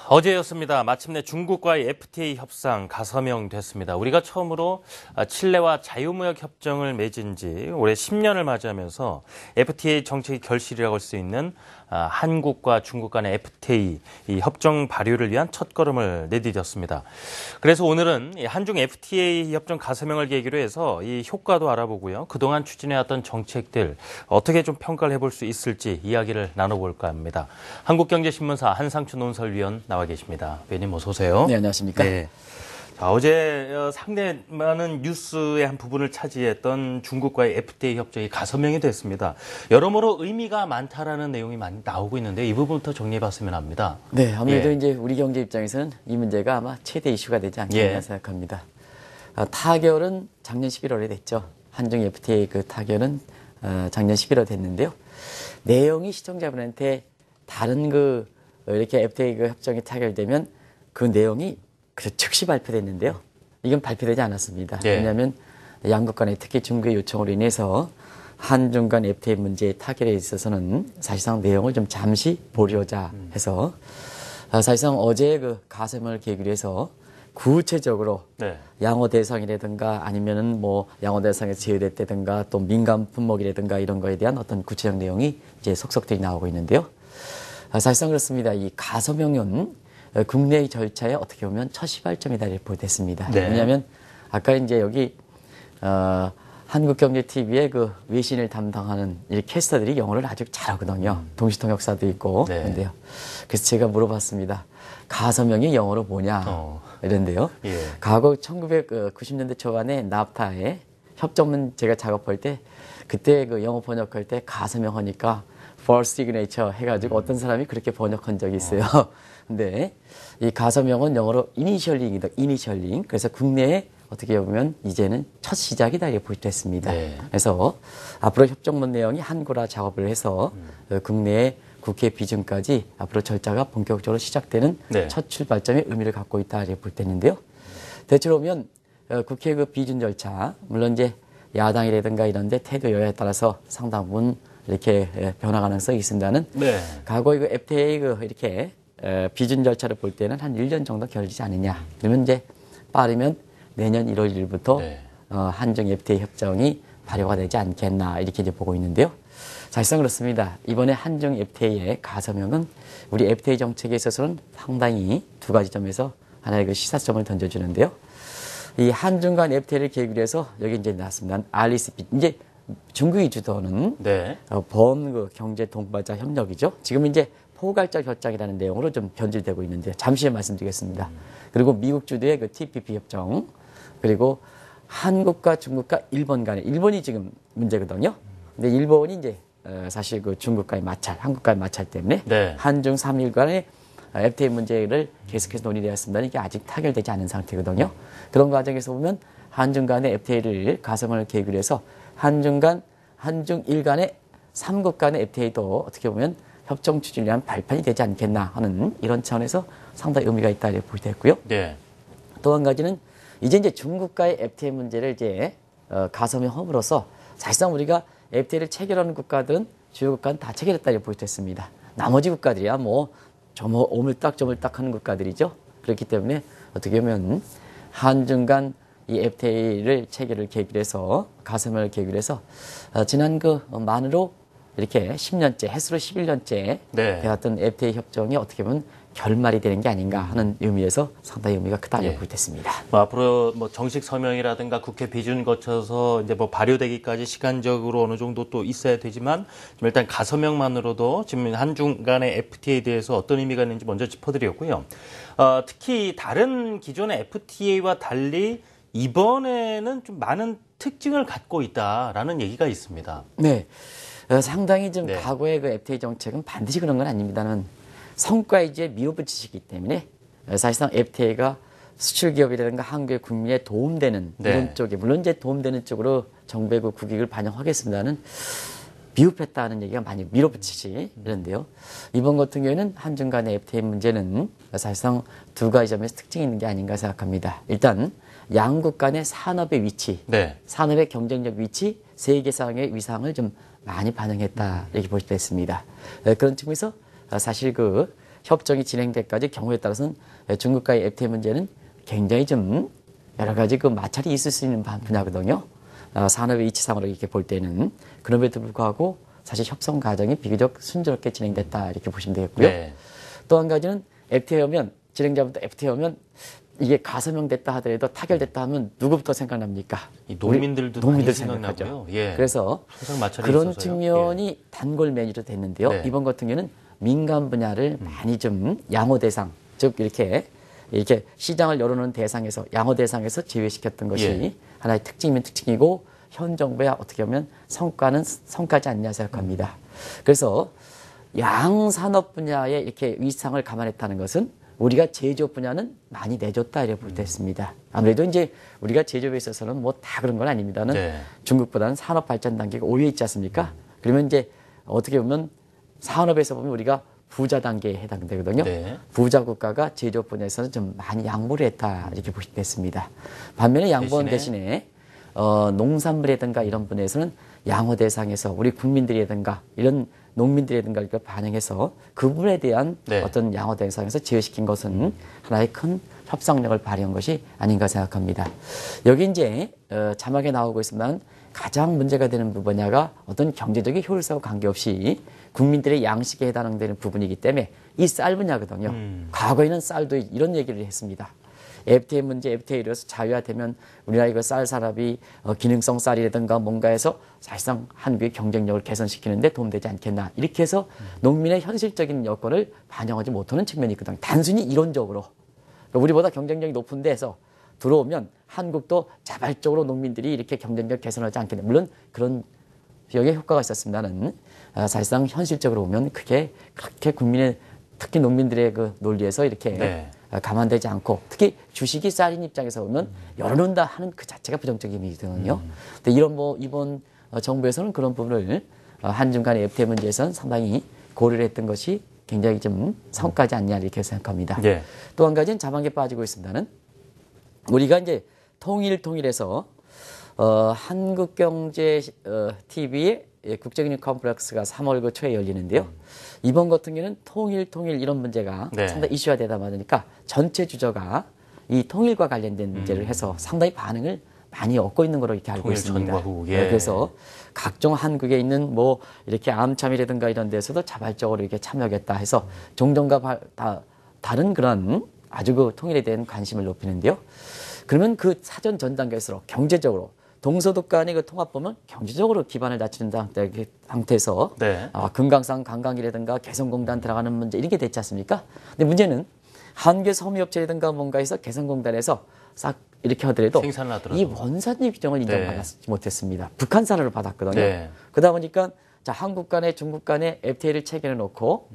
어제였습니다. 마침내 중국과의 FTA 협상 가서명됐습니다. 우리가 처음으로 칠레와 자유무역 협정을 맺은 지 올해 10년을 맞이하면서 FTA 정책이 결실이라고 할 수 있는 한국과 중국 간의 FTA 이 협정 발효를 위한 첫걸음을 내디뎠습니다. 그래서 오늘은 한중 FTA 협정 가서명을 계기로 해서 이 효과도 알아보고요. 그동안 추진해왔던 정책들 어떻게 좀 평가를 해볼 수 있을지 이야기를 나눠볼까 합니다. 한국경제신문사 한상춘 논설위원 나와 계십니다. 위원님 어서 오세요. 네, 안녕하십니까. 네. 자, 어제 상당히 많은 뉴스의 한 부분을 차지했던 중국과의 FTA 협정이 가서명이 됐습니다. 여러모로 의미가 많다라는 내용이 많이 나오고 있는데 이 부분부터 정리해봤으면 합니다. 네, 아무래도 이제 우리 경제 입장에서는 이 문제가 아마 최대 이슈가 되지 않겠나 생각합니다. 타결은 작년 11월에 됐죠. 한중 FTA 그 타결은 작년 11월 됐는데요. 내용이 시청자분한테 다른 이렇게 FTA 그 협정이 타결되면 그 내용이 즉시 발표됐는데요. 이건 발표되지 않았습니다. 왜냐하면 양국 간에 특히 중국의 요청으로 인해서 한중 간 FTA 문제의 타결에 있어서는 사실상 내용을 좀 잠시 보려자 해서 사실상 어제 그 가서명을 계기로 해서 구체적으로 양호 대상이라든가 아니면은 뭐 양호 대상에 제외됐다든가 또 민감 품목이라든가 이런 거에 대한 어떤 구체적 내용이 이제 속속들이 나오고 있는데요. 사실상 그렇습니다. 이 가서명은 국내의 절차에 어떻게 보면 첫 시발점이다 이렇게 보됐습니다. 왜냐하면 아까 이제 여기 한국경제TV의 그 외신을 담당하는 이 캐스터들이 영어를 아주 잘하거든요. 동시통역사도 있고 그런데요. 그래서 제가 물어봤습니다. 가서명이 영어로 뭐냐 이런데요. 과거 1990년대 초반에 나프타에 협정문 제가 작업할 때 그때 그 영어 번역할 때 가서명 하니까 for signature 해가지고 어떤 사람이 그렇게 번역한 적이 있어요. 근데 이 가서명은 영어로 이니셜링이다. 이니셜링. 그래서 국내에 어떻게 보면 이제는 첫 시작이다 이렇게 보였습니다. 그래서 앞으로 협정문 내용이 한글화 작업을 해서 국내에 국회 비준까지 앞으로 절차가 본격적으로 시작되는 첫 출발점의 의미를 갖고 있다 이렇게 볼 때인데요. 대체로 보면 국회 그 비준 절차 물론 이제 야당이라든가 이런데 태도 여야에 따라서 상당 부분 이렇게 변화 가능성이 있습니다는 과거의 그 FTA 이렇게 비준 절차를 볼 때는 한 1년 정도 걸리지 않느냐. 그러면 이제 빠르면 내년 1월 1일부터 한중 FTA 협정이 발효가 되지 않겠나 이렇게 이제 보고 있는데요. 사실상 그렇습니다. 이번에 한중 FTA의 가서명은 우리 FTA 정책에 있어서는 상당히 두 가지 점에서 하나의 그 시사점을 던져주는데요. 이 한중 간 FTA를 계기로 해서 여기 이제 나왔습니다. RCEP 이제 중국이 주도하는 그 경제 동반자 협력이죠. 지금 이제 포괄적 협정이라는 내용으로 좀 변질되고 있는데 잠시 후에 말씀드리겠습니다. 그리고 미국 주도의 그 TPP 협정 그리고 한국과 중국과 일본 간에 일본이 지금 문제거든요. 근데 일본이 이제 사실 그 중국과의 마찰, 한국과의 마찰 때문에 한중 3일 간의 FTA 문제를 계속해서 논의되었습니다. 이게 아직 타결되지 않은 상태거든요. 그런 과정에서 보면 한중 간의 FTA를 가서명을 계기로 해서 한중일 간의 3국 간의 FTA도 어떻게 보면 협정 추진을 위한 발판이 되지 않겠나 하는 이런 차원에서 상당히 의미가 있다 이렇게 보겠고요. 또 한 가지는 이제 중국과의 FTA 문제를 이제 가서명함으로써 사실상 우리가 FTA를 체결하는 국가들은 주요 국가는 다 체결했다 이렇게 보겠습니다. 나머지 국가들이야 뭐 오물딱 하는 국가들이죠. 그렇기 때문에 어떻게 보면 한중 간 이 FTA를 체결을 계기로 해서 가서명을 계기로 해서 지난 그 만으로 이렇게 10년째, 횟수로 11년째 되었던 FTA 협정이 어떻게 보면 결말이 되는 게 아닌가 하는 의미에서 상당히 의미가 크다고 보겠습니다. 앞으로 뭐 정식 서명이라든가 국회 비준 거쳐서 이제 뭐 발효되기까지 시간적으로 어느 정도 또 있어야 되지만 좀 일단 가서명만으로도 지금 한중 간의 FTA에 대해서 어떤 의미가 있는지 먼저 짚어드렸고요. 특히 다른 기존의 FTA와 달리 이번에는 좀 많은 특징을 갖고 있다라는 얘기가 있습니다. 네. 상당히 좀 과거의 그 FTA 정책은 반드시 그런 건 아닙니다는 성과에 이제 밀어붙이시기 때문에 사실상 FTA가 수출 기업이라든가 한국의 국민에 도움되는 이런 쪽에 물론 이제 도움되는 쪽으로 정부의 그 국익을 반영하겠습니다는 미흡했다는 얘기가 많이 밀어붙이지 이런데요. 이번 같은 경우에는 한중 간의 FTA 문제는 사실상 두 가지 점에서 특징이 있는 게 아닌가 생각합니다. 일단 양국 간의 산업의 위치, 산업의 경쟁력 위치, 세계상의 위상을 좀 많이 반영했다 이렇게 볼 수 있습니다. 그런 측면에서 사실 그 협정이 진행될까지 경우에 따라서는 중국과의 FTA 문제는 굉장히 좀 여러 가지 그 마찰이 있을 수 있는 분야거든요. 산업의 이치상으로 이렇게 볼 때는. 그럼에도 불구하고 사실 협상 과정이 비교적 순조롭게 진행됐다 이렇게 보시면 되겠고요. 네. 또 한 가지는 FTA 오면 진행자부터 FTA 오면 이게 가서명됐다 하더라도 타결됐다 하면 누구부터 생각납니까? 농민들도 농민들 생각나고요. 그래서 그런 측면이 단골 메뉴로 됐는데요. 네. 이번 같은 경우는 민간 분야를 많이 좀 양호 대상, 즉 이렇게 시장을 열어놓은 대상에서 양호 대상에서 제외시켰던 것이 하나의 특징이면 특징이고 현 정부의 어떻게 보면 성과는 성과지 않냐 생각합니다. 그래서 양산업 분야에 이렇게 위상을 감안했다는 것은 우리가 제조업 분야는 많이 내줬다 이렇게 볼 때 있습니다. 아무래도 이제 우리가 제조업에 있어서는 뭐 다 그런 건 아닙니다는 네. 중국보다는 산업 발전 단계가 오해 있지 않습니까? 그러면 이제 어떻게 보면 산업에서 보면 우리가 부자 단계에 해당되거든요. 네. 부자 국가가 제조업 분야에서는 좀 많이 양보를 했다 이렇게 보시면 됐습니다. 반면에 양보한 대신에 농산물이라든가 이런 분야에서는 양호 대상에서 우리 국민들이라든가 이런 농민들이라든가 이걸 반영해서 그 부분에 대한 네. 어떤 양호 대상에서 제외시킨 것은 하나의 큰 협상력을 발휘한 것이 아닌가 생각합니다. 여기 이제 자막에 나오고 있지만 가장 문제가 되는 분야가 어떤 경제적인 효율성과 관계없이 국민들의 양식에 해당되는 부분이기 때문에 이 쌀 분야거든요. 과거에는 쌀도 이런 얘기를 했습니다. FTA 문제, FTA로 해서 자유화되면 우리나라 이거 쌀 산업이 기능성 쌀이라든가 뭔가 해서 사실상 한국의 경쟁력을 개선시키는데 도움되지 않겠나. 이렇게 해서 농민의 현실적인 여건을 반영하지 못하는 측면이 있거든요. 단순히 이론적으로. 그러니까 우리보다 경쟁력이 높은 데서 들어오면 한국도 자발적으로 농민들이 이렇게 경쟁력 개선하지 않겠나. 물론 그런 여기에 효과가 있었습니다는 사실상 현실적으로 보면 그게 그렇게 국민의 특히 농민들의 그 논리에서 이렇게 네. 감안되지 않고 특히 주식이 쌀인 입장에서 보면 열어놓는다 하는 그 자체가 부정적인 의미거든요. 근데 이번 정부에서는 그런 부분을 한중 간의 FTA 문제에서는 상당히 고려를 했던 것이 굉장히 좀 성과지 않냐 이렇게 생각합니다. 네. 또 한 가지는 자막에 빠지고 있습니다는 우리가 이제 통일해서 한국경제 TV의 국제금융 컴플렉스가 3월 그 초에 열리는데요. 이번 같은 경우는 통일 이런 문제가 네. 상당히 이슈화 되다 보니까 전체 주저가 이 통일과 관련된 문제를 해서 상당히 반응을 많이 얻고 있는 거로 이렇게 알고 있습니다. 전과 후, 예. 그래서 각종 한국에 있는 뭐 이렇게 암참이라든가 이런 데서도 자발적으로 이렇게 참여하겠다 해서 종전과 다른 그런 아주 그 통일에 대한 관심을 높이는데요. 그러면 그 사전 전 단계에서 경제적으로 동서독 간의 그 통합범은 경제적으로 기반을 낮추는 상태에서 네. 금강산 관광이라든가 개성공단 들어가는 문제 이렇게 됐지 않습니까? 근데 문제는 한국의 섬유업체라든가 뭔가 해서 개성공단에서 싹 이렇게 하더라도 이 원산지 규정을 인정받지 네. 못했습니다. 북한산으로 받았거든요. 네. 그러다 보니까 자 한국 간에 중국 간에 FTA를 체결해 놓고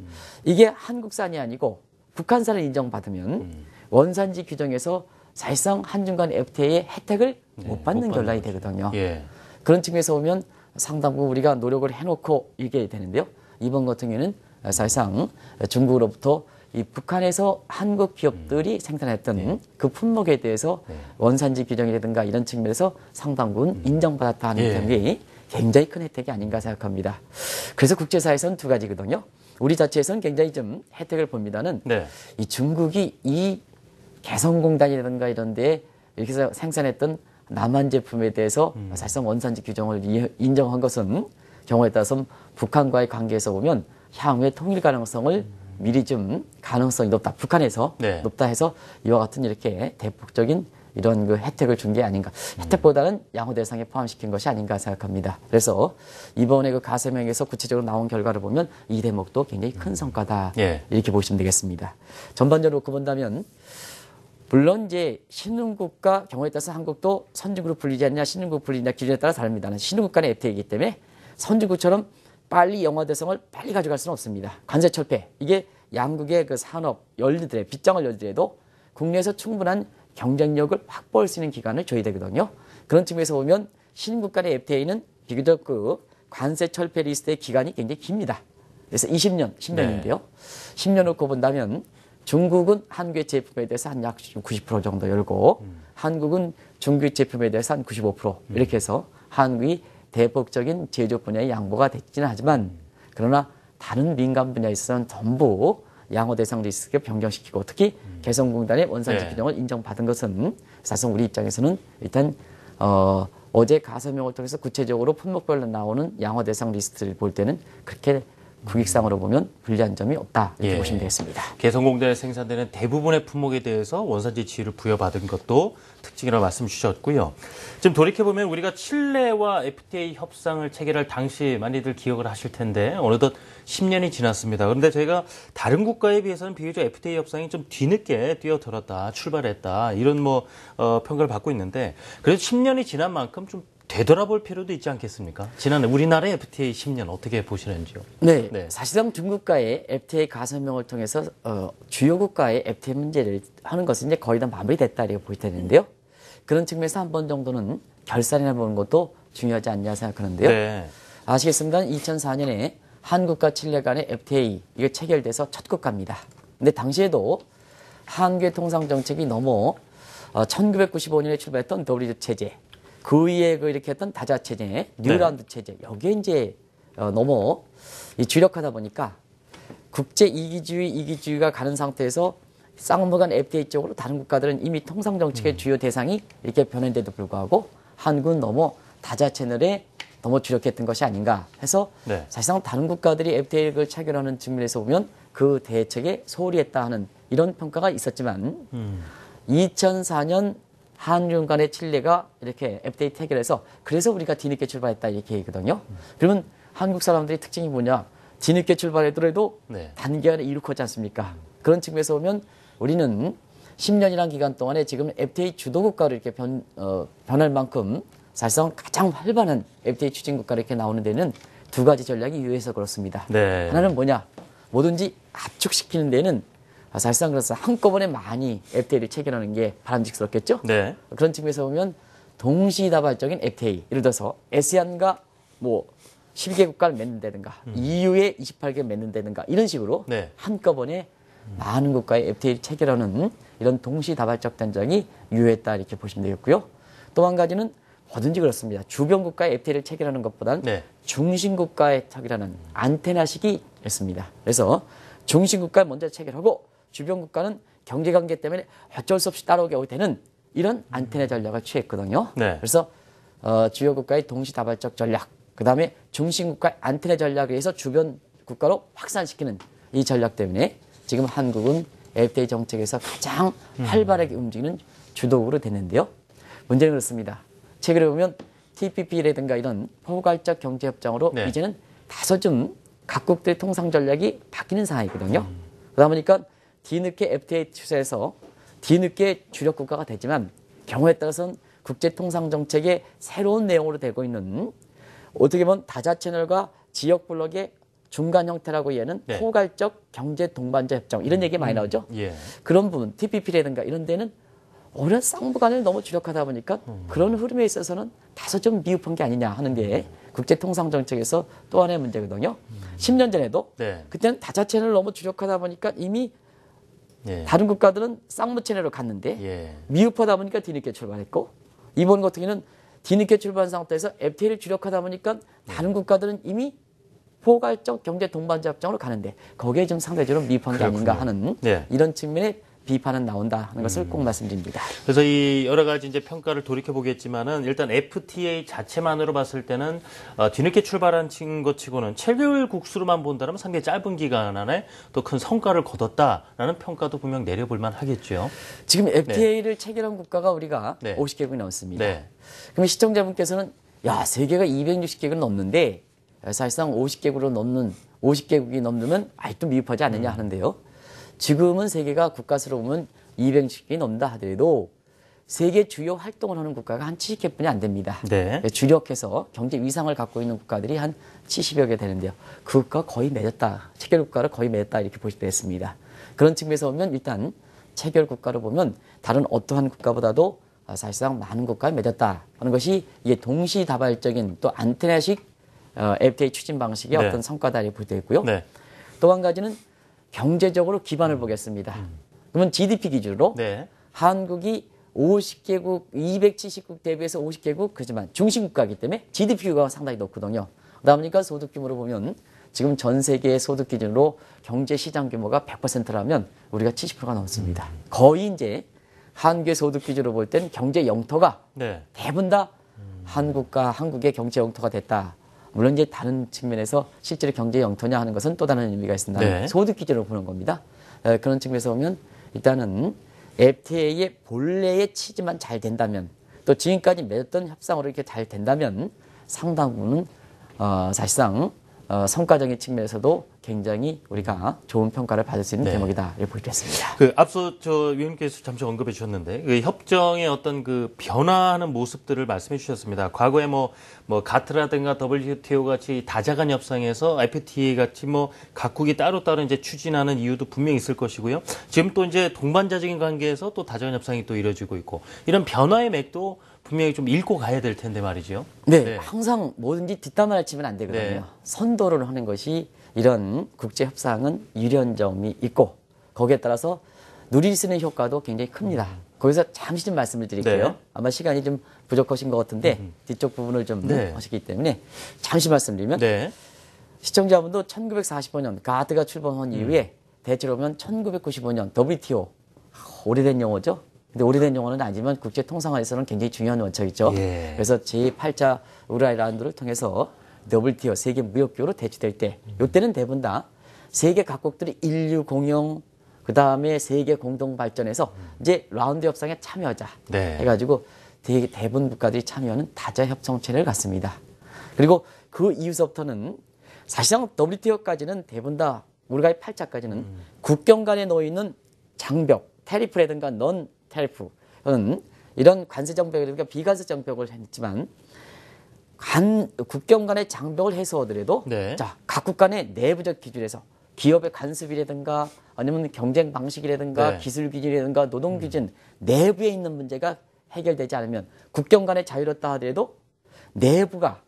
이게 한국산이 아니고 북한산을 인정받으면 원산지 규정에서 사실상 한중 간 FTA의 혜택을 네, 못 받는 결론이 되거든요. 예. 그런 측면에서 보면 상당 부분 우리가 노력을 해놓고 이게 되는데요. 이번 같은 경우에는 사실상 중국으로부터 이 북한에서 한국 기업들이 생산했던 네. 그 품목에 대해서 네. 원산지 규정이라든가 이런 측면에서 상당 부분 인정받았다 하는 점이 예. 굉장히 큰 혜택이 아닌가 생각합니다. 그래서 국제사회에서는 두 가지거든요. 우리 자체에서는 굉장히 좀 혜택을 봅니다는 네. 이 중국이 이 개성공단이라든가 이런 데에 이렇게 해서 생산했던 남한 제품에 대해서 사실상 원산지 규정을 인정한 것은 경우에 따라서 북한과의 관계에서 보면 향후의 통일 가능성을 미리 좀 가능성이 높다. 북한에서 네. 높다 해서 이와 같은 이렇게 대폭적인 이런 그 혜택을 준 게 아닌가. 혜택보다는 양호 대상에 포함시킨 것이 아닌가 생각합니다. 그래서 이번에 그 가세명에서 구체적으로 나온 결과를 보면 이 대목도 굉장히 큰 성과다. 예. 이렇게 보시면 되겠습니다. 전반적으로 놓고 본다면 물론 이제 신흥국가 경우에 따라서 한국도 선진국으로 불리지 않냐 신흥국 불리냐 기준에 따라 다릅니다. 신흥국 간의 FTA이기 때문에 선진국처럼 빨리 영화 대상을 빨리 가져갈 수는 없습니다. 관세 철폐 이게 양국의 그 산업 열리더라도 빗장을 열더라도 국내에서 충분한 경쟁력을 확보할 수 있는 기간을 줘야 되거든요. 그런 측면에서 보면 신흥국 간의 FTA는 비교적 그 관세 철폐 리스트의 기간이 굉장히 깁니다. 그래서 10년인데요. 네. 10년을 놓고 본다면 중국은 한국의 제품에 대해서 한 약 90% 정도 열고 한국은 중국의 제품에 대해서 한 95% 이렇게 해서 한국이 대폭적인 제조 분야의 양보가 됐지는 하지만 그러나 다른 민간 분야에 있어서는 전부 양호 대상 리스트를 변경시키고 특히 개성공단의 원산지 네. 규정을 인정받은 것은 사실상 우리 입장에서는 일단 어제 가서명을 통해서 구체적으로 품목별로 나오는 양호 대상 리스트를 볼 때는 그렇게 국익상으로 보면 불리한 점이 없다 이렇게 보시면 되겠습니다. 개성공단에 생산되는 대부분의 품목에 대해서 원산지 지위를 부여받은 것도 특징이라고 말씀 주셨고요. 지금 돌이켜보면 우리가 칠레와 FTA 협상을 체결할 당시 많이들 기억을 하실 텐데 어느덧 10년이 지났습니다. 그런데 저희가 다른 국가에 비해서는 비교적 FTA 협상이 좀 뒤늦게 뛰어들었다, 출발했다 이런 평가를 받고 있는데 그래도 10년이 지난 만큼 좀 되돌아볼 필요도 있지 않겠습니까? 지난 우리나라의 FTA 10년 어떻게 보시는지요? 네, 사실상 중국과의 FTA 가서명을 통해서 주요 국가의 FTA 문제를 하는 것은 이제 거의 다 마무리됐다 이렇게 보이는데요. 그런 측면에서 한 번 정도는 결산이나 보는 것도 중요하지 않냐 생각하는데요. 네. 아시겠습니까? 2004년에 한국과 칠레 간의 FTA 이게 체결돼서 첫 국가입니다. 근데 당시에도 한국의 통상 정책이 너무 1995년에 출발했던 WTO 체제 그 위에 이렇게 했던 다자 체제, 뉴라운드 체제, 여기에 이제 너무 주력하다 보니까 국제 이기주의가 가는 상태에서 쌍무 간 FTA 쪽으로 다른 국가들은 이미 통상 정책의 주요 대상이 이렇게 변했는데도 불구하고 한국은 너무 다자 채널에 너무 주력했던 것이 아닌가 해서 사실상 다른 국가들이 FTA를 체결하는 측면에서 보면 그 대책에 소홀히 했다 하는 이런 평가가 있었지만 2004년 한중 간의 칠레가 이렇게 FTA 체결해서 그래서 우리가 뒤늦게 출발했다 이렇게 얘기거든요. 그러면 한국 사람들의 특징이 뭐냐? 뒤늦게 출발했더라도 단기간에 이룩하지 않습니까? 그런 측면에서 보면 우리는 10년이라는 기간 동안에 지금 FTA 주도 국가로 이렇게 변할 만큼 사실상 가장 활발한 FTA 추진 국가로 이렇게 나오는 데는 두 가지 전략이 유효해서 그렇습니다. 하나는 뭐냐? 뭐든지 압축시키는 데는 사실상 그래서 한꺼번에 많이 FTA를 체결하는 게 바람직스럽겠죠? 그런 측면에서 보면 동시다발적인 FTA, 예를 들어서 아세안과 12개 국가를 맺는다든가 EU에 28개 맺는다든가 이런 식으로 한꺼번에 많은 국가의 FTA를 체결하는 이런 동시다발적 전략이 유효했다 이렇게 보시면 되겠고요. 또 한 가지는 뭐든지 그렇습니다. 주변 국가의 FTA를 체결하는 것보다는 중심 국가에 체결하는 안테나식이 있습니다. 그래서 중심 국가를 먼저 체결하고 주변 국가는 경제관계 때문에 어쩔 수 없이 따라오게 되는 이런 안테나 전략을 취했거든요. 그래서 주요 국가의 동시다발적 전략, 그 다음에 중심 국가의 안테나 전략에 의해서 주변 국가로 확산시키는 이 전략 때문에 지금 한국은 FTA 정책에서 가장 활발하게 움직이는 주도국으로 됐는데요. 문제는 그렇습니다. 최근에 보면 TPP라든가 이런 포괄적 경제협정으로 이제는 다소 좀 각국들의 통상 전략이 바뀌는 상황이거든요. 그러다 보니까 뒤늦게 FTA 추세에서 뒤늦게 주력 국가가 되지만 경우에 따라서는 국제통상정책의 새로운 내용으로 되고 있는 어떻게 보면 다자 채널과 지역 블록의 중간 형태라고 이해하는 포괄적 경제 동반자 협정 이런 얘기 많이 나오죠. 그런 부분 TPP라든가 이런 데는 오히려 쌍부간을 너무 주력하다 보니까 그런 흐름에 있어서는 다소 좀 미흡한 게 아니냐 하는 게 국제통상정책에서 또 하나의 문제거든요. 10년 전에도 그때는 다자 채널을 너무 주력하다 보니까 이미 다른 국가들은 쌍무 채널로 갔는데 미흡하다 보니까 뒤늦게 출발했고 이번 같은 경우는 뒤늦게 출발한 상태에서 FTA를 주력하다 보니까 다른 국가들은 이미 포괄적 경제 동반자 협정으로 가는데 거기에 좀 상대적으로 미흡한 게 아닌가 하는 이런 측면의 비판은 나온다 하는 것을 꼭 말씀드립니다. 그래서 이 여러 가지 이제 평가를 돌이켜 보겠지만은 일단 FTA 자체만으로 봤을 때는 뒤늦게 출발한 것 치고는 체결 국수로만 본다면 상당히 짧은 기간 안에 또 큰 성과를 거뒀다라는 평가도 분명 내려볼 만 하겠죠. 지금 FTA를 체결한 국가가 우리가 50개국이 넘습니다. 그러면 시청자분께서는 야, 세계가 260개국이 넘는데 사실상 50개국으로 넘는 50개국이 넘으면 아직도 미흡하지 않느냐 하는데요. 지금은 세계가 국가 수로 보면 260개국이 넘는다 하더라도 세계 주요 활동을 하는 국가가 한 70개뿐이 안 됩니다. 주력해서 경제 위상을 갖고 있는 국가들이 한 70여 개 되는데요. 그 국가가 거의 맺었다. 체결 국가를 거의 맺었다 이렇게 보시면 되겠습니다. 그런 측면에서 보면 일단 체결 국가로 보면 다른 어떠한 국가보다도 사실상 많은 국가에 맺었다 하는 것이 이게 동시다발적인 또 안테나식 FTA 추진 방식의 어떤 성과다 이렇게 보게 되고요. 또 한 가지는 경제적으로 기반을 보겠습니다. 그러면 GDP 기준으로 한국이 50개국, 270국 대비해서 50개국, 그렇지만 중심국가이기 때문에 GDP가 상당히 높거든요. 그러다 보니까 소득 규모로 보면 지금 전 세계 소득 기준으로 경제 시장 규모가 100%라면 우리가 70%가 넘습니다. 거의 이제 한국의 소득 기준으로 볼 땐 경제 영토가 네. 대부분 다 한국과 한국의 경제 영토가 됐다. 물론 이제 다른 측면에서 실제로 경제 영토냐 하는 것은 또 다른 의미가 있습니다. 네. 소득 기준으로 보는 겁니다. 그런 측면에서 보면 일단은 FTA의 본래의 취지만 잘 된다면 또 지금까지 맺었던 협상으로 이렇게 잘 된다면 상당 부분은 사실상 성과적인 측면에서도 굉장히 우리가 좋은 평가를 받을 수 있는 네. 대목이다 이렇게 보겠습니다. 앞서 위원님께서 잠시 언급해 주셨는데 그 협정의 어떤 그 변화하는 모습들을 말씀해 주셨습니다. 과거에 뭐 가트라든가 WTO 같이 다자간 협상에서 FTA 같이 뭐 각국이 따로따로 이제 추진하는 이유도 분명히 있을 것이고요. 지금 또 이제 동반자적인 관계에서 또 다자간 협상이 또 이루어지고 있고 이런 변화의 맥도 분명히 좀 읽고 가야 될 텐데 말이죠. 네, 네. 항상 뭐든지 뒷담화를 치면 안 되거든요. 네. 선도를 하는 것이 이런 국제 협상은 유리한 점이 있고 거기에 따라서 누릴 수 있는 효과도 굉장히 큽니다. 거기서 잠시 좀 말씀을 드릴게요. 네. 아마 시간이 좀 부족하신 것 같은데 뒤쪽 부분을 좀 네. 하시기 때문에 잠시 말씀드리면 네. 시청자분도 1945년 가드가 출범한 이후에 대체로 보면 1995년 WTO 오래된 용어죠. 근데 오래된 용어는 아니지만 국제 통상화에서는 굉장히 중요한 원칙이죠. 예. 그래서 제8차 우라이 라운드를 통해서 WTO 세계 무역기구로 대치될 때 이때는 대부분 다 세계 각국들이 인류 공영 그다음에 세계 공동 발전에서 이제 라운드 협상에 참여하자 네. 해가지고 대부분 국가들이 참여하는 다자 협정 체제를 갖습니다. 그리고 그 이후서부터는 사실상 WTO까지는 대부분 다 우리가 8차까지는 국경 간에 놓여 있는 장벽, 테리프라든가 넌 테리프는 이런 관세 정벽이라든가 비관세 정벽을 했지만 국경 간의 장벽을 해소하더라도 네. 자, 각국 간의 내부적 기준에서 기업의 간섭이라든가 아니면 경쟁 방식이라든가 네. 기술 기준이라든가 노동 기준 내부에 있는 문제가 해결되지 않으면 국경 간의 자유롭다 하더라도 내부가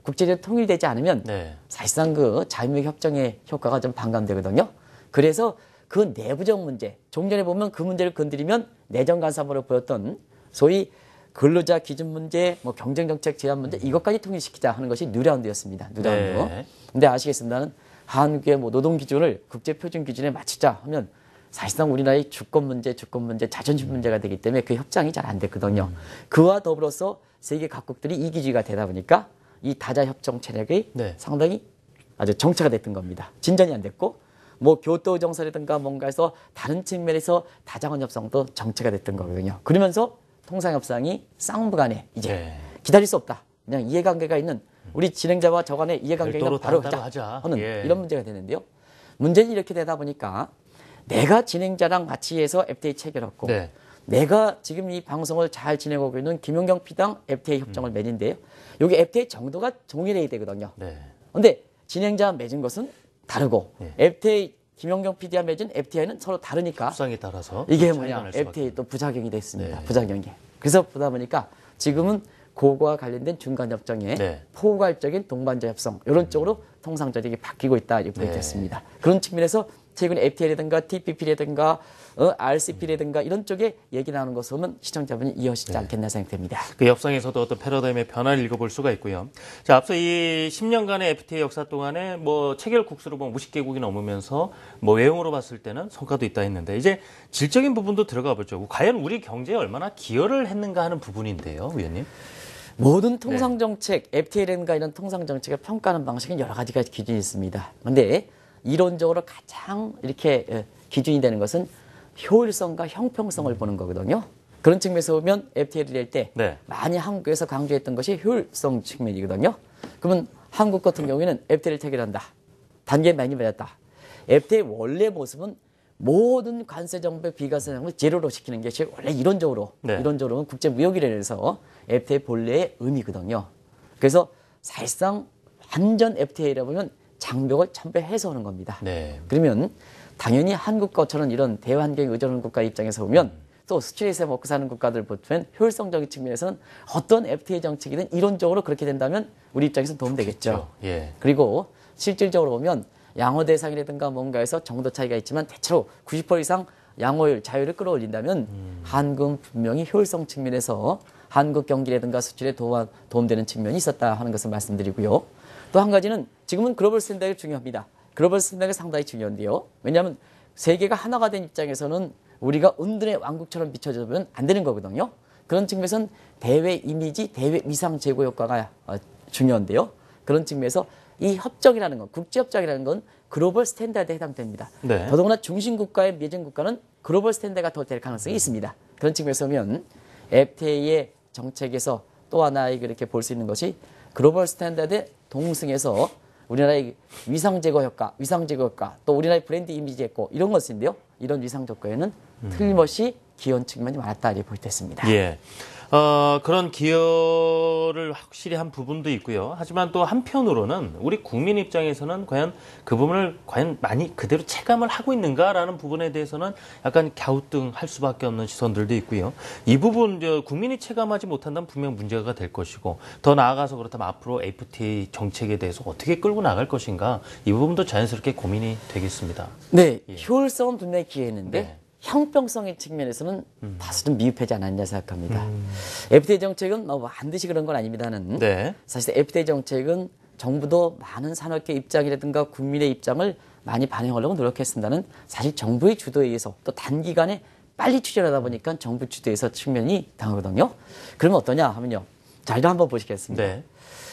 국제적으로 통일되지 않으면 네. 사실상 그 자유무역 협정의 효과가 좀 반감되거든요. 그래서 그 내부적 문제, 좀 전에 보면 그 문제를 건드리면 내정 간섭으로 보였던 소위 근로자 기준 문제, 뭐 경쟁정책 제한 문제 이것까지 통일시키자 하는 것이 뉴라운드였습니다. 뉴라운드. 네. 근데 아시겠습니다는 한국의 뭐 노동 기준을 국제 표준 기준에 맞추자 하면 사실상 우리나라의 주권 문제, 자존심 문제가 되기 때문에 그 협상이 잘 안 됐거든요. 그와 더불어서 세계 각국들이 이기주의가 되다 보니까 이 다자 협정 체력이 네. 상당히 아주 정체가 됐던 겁니다. 진전이 안 됐고 뭐 교토 정설이든가 뭔가 해서 다른 측면에서 다자간 협상도 정체가 됐던 거거든요. 그러면서 통상협상이 쌍부간에 이제 네. 기다릴 수 없다. 그냥 이해관계가 있는 우리 진행자와 저 간의 이해관계가 별도로 바로 따로 하자 하자. 하는 예. 이런 문제가 되는데요. 문제는 이렇게 되다 보니까 내가 진행자랑 같이 해서 FTA 체결했고 네. 내가 지금 이 방송을 잘 지내고 있는 김용경 PD랑 FTA 협정을 맺는데요. 여기 FTA 정도가 동일해야 되거든요. 네. 근데 진행자 맺은 것은 다르고 네. FTA 김용경 PD와 맺은 FTA는 서로 다르니까 협상에 따라서 이게 차이가 뭐냐 날 수밖에 FTA 또 부작용이 됐습니다. 네. 부작용이. 그래서 보다 보니까 지금은 그거와 관련된 중간협정에 네. 포괄적인 동반자 협상 이런 쪽으로 통상적이 바뀌고 있다 이렇게 네. 됐습니다. 그런 측면에서 최근에 FTA라든가 TPP라든가 RCP라든가 이런 쪽에 얘기 나오는 것을 보면 시청자분이 이해하시지 않겠나 생각됩니다. 그 협상에서도 어떤 패러다임의 변화를 읽어볼 수가 있고요. 자, 앞서 이 10년간의 FTA 역사 동안에 뭐 체결 국수로 보면 50개국이 넘으면서 뭐 외형으로 봤을 때는 성과도 있다 했는데 이제 질적인 부분도 들어가 보죠. 과연 우리 경제에 얼마나 기여를 했는가 하는 부분인데요, 위원님. 모든 통상정책, FTA라든가 이런 통상정책을 평가하는 방식은 여러 가지가 기준이 있습니다. 그런데 이론적으로 가장 이렇게 기준이 되는 것은 효율성과 형평성을 보는 거거든요. 그런 측면에서 보면 FTA를 낼 때 네. 많이 한국에서 강조했던 것이 효율성 측면이거든요. 그러면 한국 같은 경우에는 FTA를 체결한다. 단계 많이 받았다. FTA 원래 모습은 모든 관세 정책, 비관세 정책 제로로 시키는 것이 원래 이론적으로는 국제 무역이라서 FTA 본래의 의미거든요. 그래서 사실상 완전 FTA라 보면 장벽을 전부 해소하는 겁니다. 네. 그러면 당연히 한국 것처럼 이런 대환경에 의존하는 국가 입장에서 보면 또 수출해서 먹고 사는 국가들 보면 효율성적인 측면에서는 어떤 FTA 정책이든 이론적으로 그렇게 된다면 우리 입장에서는 도움되겠죠. 예. 그리고 실질적으로 보면 양호 대상이라든가 뭔가에서 정도 차이가 있지만 대체로 90% 이상 양호율, 자유를 끌어올린다면 한국은 분명히 효율성 측면에서 한국 경기라든가 수출에 도움되는 측면이 있었다 하는 것을 말씀드리고요. 또 한 가지는 지금은 글로벌 스탠다드가 중요합니다. 글로벌 스탠다드가 상당히 중요한데요. 왜냐하면 세계가 하나가 된 입장에서는 우리가 은둔의 왕국처럼 비춰주면 안 되는 거거든요. 그런 측면에서는 대외 이미지, 대외 위상 제고 효과가 중요한데요. 그런 측면에서 이 협정이라는 건, 국제협정이라는 건 글로벌 스탠다드에 해당됩니다. 네. 더더구나 중심국가의 맺은 국가는 글로벌 스탠다드가 더 될 가능성이 있습니다. 그런 측면에서 보면 FTA의 정책에서 또 하나 이렇게 볼 수 있는 것이 글로벌 스탠다드에 동승해서 우리나라의 위상 제거 효과, 또 우리나라의 브랜드 이미지 했고 이런 것인데요. 이런 위상 효과에는 틀림없이 기여한 측면이 많았다 이렇게 볼 때 있습니다. 예. 그런 기여를 확실히 한 부분도 있고요. 하지만 또 한편으로는 우리 국민 입장에서는 과연 그 부분을 과연 많이 그대로 체감을 하고 있는가라는 부분에 대해서는 약간 갸우뚱할 수밖에 없는 시선들도 있고요. 이 부분 국민이 체감하지 못한다면 분명 문제가 될 것이고 더 나아가서 그렇다면 앞으로 FTA 정책에 대해서 어떻게 끌고 나갈 것인가 이 부분도 자연스럽게 고민이 되겠습니다. 네, 예. 효율성은 분명히 기여했는데 네. 형평성의 측면에서는 다소 좀 미흡하지 않았냐 생각합니다. FTA 정책은 뭐 반드시 그런 건 아닙니다는 네. 사실 FTA 정책은 정부도 많은 산업계 입장이라든가 국민의 입장을 많이 반영하려고 노력했습니다는 사실 정부의 주도에 의해서 또 단기간에 빨리 추진하다 보니까 정부 주도에서 측면이 당하거든요. 그러면 어떠냐 하면요. 자, 이거 한번 보시겠습니다. 네.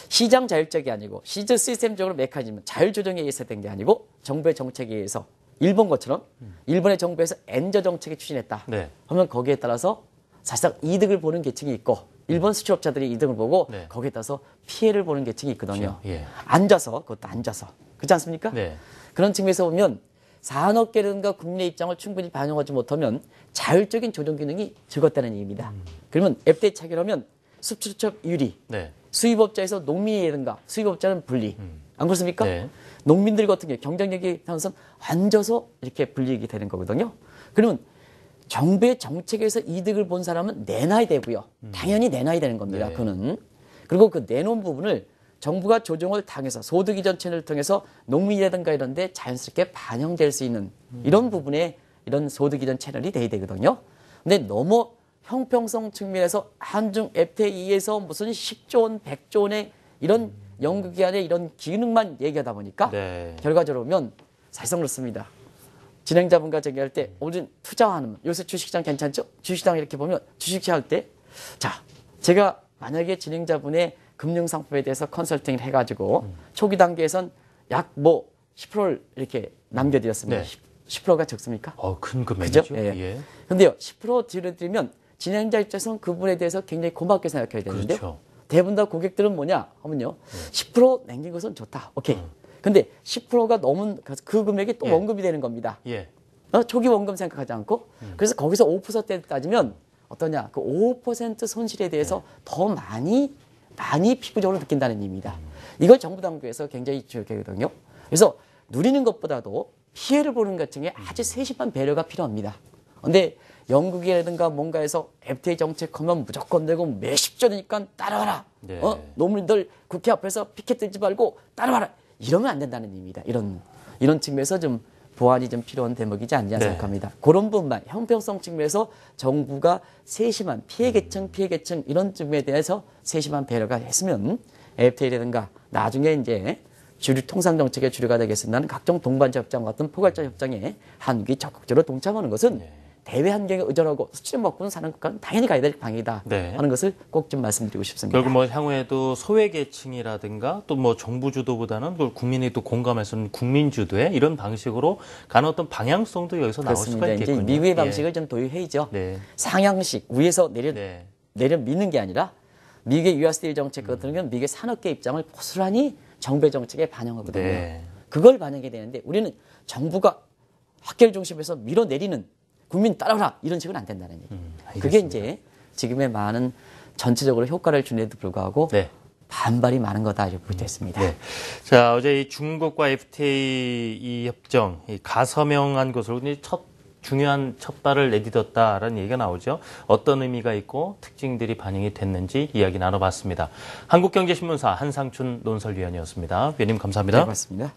시장 자율적이 아니고 시즈 시스템적으로 메커니즘 자율 조정에 의해서 된 게 아니고 정부의 정책에 의해서 일본 것처럼 일본의 정부에서 엔저 정책을 추진했다. 네. 하면 거기에 따라서 사실상 이득을 보는 계층이 있고 일본 수출업자들이 이득을 보고 네. 거기에 따라서 피해를 보는 계층이 있거든요. 그렇죠. 예. 그것도 앉아서. 그렇지 않습니까? 네. 그런 측면에서 보면 산업계라든가 국민의 입장을 충분히 반영하지 못하면 자율적인 조정 기능이 적었다는 얘기입니다. 그러면 FTA 체결하면 수출처 유리, 네. 수입업자에서 농민이라든가 수입업자는 분리. 안 그렇습니까? 네. 농민들 같은 경우 경쟁력이 상승 앉아서 이렇게 불리게 되는 거거든요. 그러면 정부의 정책에서 이득을 본 사람은 내놔야 되고요. 당연히 내놔야 되는 겁니다. 네. 그거는. 그리고 그 내놓은 부분을 정부가 조정을 당해서 소득 이전 채널을 통해서 농민이라든가 이런 데 자연스럽게 반영될 수 있는 이런 부분에 이런 소득 이전 채널이 돼야 되거든요. 근데 너무 형평성 측면에서 한중 FTA에서 무슨 10조 원, 100조 원의 이런 연구기관의 이런 기능만 얘기하다 보니까 네. 결과적으로 보면 사실상 그렇습니다. 진행자분과 얘기할 때 오늘 투자하는 요새 주식시장 괜찮죠? 주식시장 이렇게 보면 주식시장 할 때 자 제가 만약에 진행자분의 금융상품에 대해서 컨설팅을 해가지고 초기 단계에선 약 뭐 10%를 이렇게 남겨드렸습니다. 네. 10%가 적습니까? 큰 금액이죠. 그죠? 예. 예. 근데요 10% 드려드리면 진행자 입장에서는 그분에 대해서 굉장히 고맙게 생각해야 되는데요. 그렇죠. 대부분 다 고객들은 뭐냐 하면요. 10% 남긴 것은 좋다. 오케이. 근데 10%가 넘은 그 금액이 또 원금이 되는 겁니다. 예. 초기 원금 생각하지 않고. 그래서 거기서 5% 따지면 어떠냐. 그 5% 손실에 대해서 더 많이 피부적으로 느낀다는 의미입니다. 이걸 정부 당국에서 굉장히 중요하거든요. 그래서 누리는 것보다도 피해를 보는 것 중에 아주 세심한 배려가 필요합니다. 근데 영국이라든가 뭔가에서 FTA 정책하면 무조건 내고 몇십조 되니까 따라와라. 네. 농민들 국회 앞에서 피켓 들지 말고 따라와라. 이러면 안 된다는 의미입니다. 이런 측면에서 좀 보완이 좀 필요한 대목이지 않냐 생각합니다. 그런 부분만 형평성 측면에서 정부가 세심한 피해 계층 이런 측면에 대해서 세심한 배려가 했으면 FTA라든가 나중에 이제 주류 통상 정책의 주류가 되겠습니다는 각종 동반자 협정 같은 포괄자 협정에 한국이 적극적으로 동참하는 것은 대외 환경에 의존하고 수출 먹고는 사는 국가는 당연히 가야 될 방향이다 하는 것을 꼭 좀 말씀드리고 싶습니다. 결국 뭐 향후에도 소외계층이라든가 또 뭐 정부 주도보다는 그걸 국민이 또 공감할 수 있는 국민 주도의 이런 방식으로 가는 어떤 방향성도 여기서 나올 수가 있겠군요. 이제 미국의 방식을 좀 도입해야죠. 네. 상향식 위에서 내려 미는 게 아니라 미국의 유아스틸 정책 같은 경우는 미국의 산업계 입장을 고스란히 정부의 정책에 반영하거든요. 네. 그걸 반영해야 되는데 우리는 정부가 학계를 중심에서 밀어내리는 국민 따라오라 이런 식으로 안 된다는 얘기. 그게 이제 지금의 많은 전체적으로 효과를 주는데도 불구하고 네. 반발이 많은 거다 이렇게 볼 때 있습니다. 네. 자 어제 이 중국과 FTA 이 협정 가서명한 것으로 중요한 첫 발을 내딛었다라는 얘기가 나오죠. 어떤 의미가 있고 특징들이 반영이 됐는지 이야기 나눠봤습니다. 한국경제신문사 한상춘 논설위원이었습니다. 위원님 감사합니다. 네, 고맙습니다.